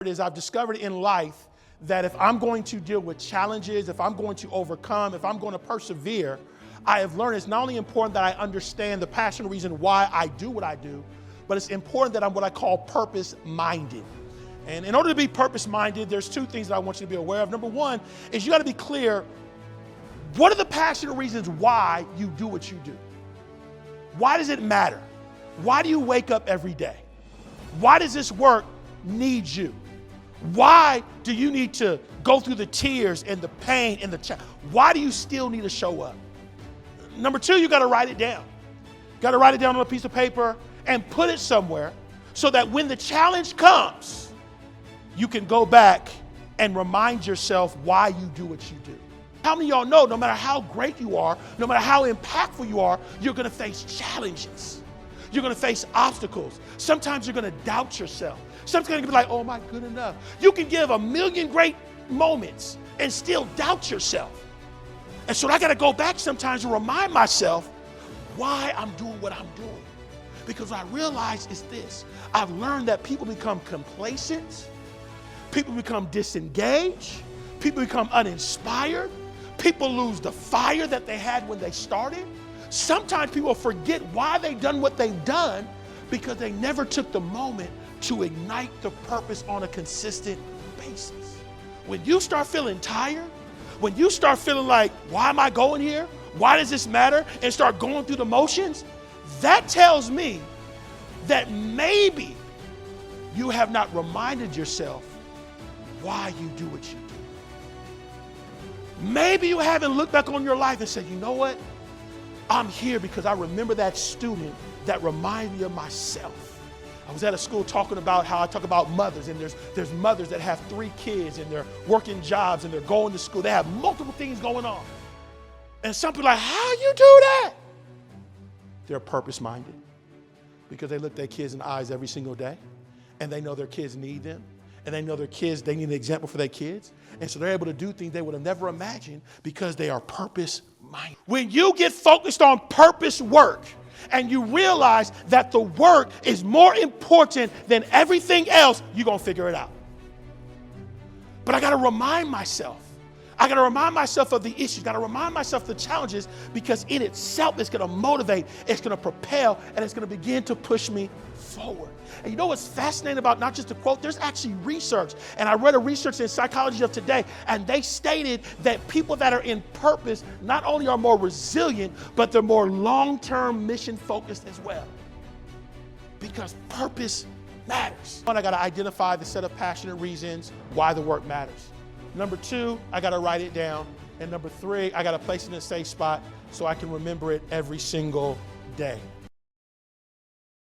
I've discovered in life that if I'm going to deal with challenges, if I'm going to overcome, if I'm going to persevere, I have learned it's not only important that I understand the passionate reason why I do what I do, but it's important that I'm what I call purpose-minded. And in order to be purpose-minded, there's two things that I want you to be aware of. Number one is you got to be clear, what are the passionate reasons why you do what you do? Why does it matter? Why do you wake up every day? Why does this work need you? Why do you need to go through the tears and the pain and the challenge? Why do you still need to show up? Number two, you got to write it down. You got to write it down on a piece of paper and put it somewhere so that when the challenge comes, you can go back and remind yourself why you do what you do. How many of y'all know no matter how great you are, no matter how impactful you are, you're going to face challenges. You're going to face obstacles. Sometimes you're going to doubt yourself. Sometimes you're going to be like, oh, am I good enough? You can give a million great moments and still doubt yourself. And so I got to go back sometimes and remind myself why I'm doing what I'm doing. Because what I realize is this. I've learned that people become complacent. People become disengaged. People become uninspired. People lose the fire that they had when they started. Sometimes people forget why they've done what they've done because they never took the moment to ignite the purpose on a consistent basis. When you start feeling tired, when you start feeling like, why am I going here? Why does this matter? And start going through the motions, that tells me that maybe you have not reminded yourself why you do what you do. Maybe you haven't looked back on your life and said, you know what? I'm here because I remember that student that reminded me of myself. I was at a school talking about how I talk about mothers, and there's mothers that have 3 kids and they're working jobs and they're going to school. They have multiple things going on. And some people are like, how you do that? They're purpose-minded because they look their kids in the eyes every single day and they know their kids need them. And they know their kids, they need an example for their kids. And so they're able to do things they would have never imagined because they are purpose-minded. When you get focused on purpose work and you realize that the work is more important than everything else, you're going to figure it out. But I got to remind myself. I got to remind myself of the issues, got to remind myself of the challenges, because in itself it's going to motivate, it's going to propel, and it's going to begin to push me forward. And you know what's fascinating about not just a quote, there's actually research. And I read a research in Psychology of Today, and they stated that people that are in purpose not only are more resilient, but they're more long-term mission focused as well. Because purpose matters. One, I got to identify the set of passionate reasons why the work matters. Number 2, I got to write it down. And number 3, I got to place it in a safe spot so I can remember it every single day.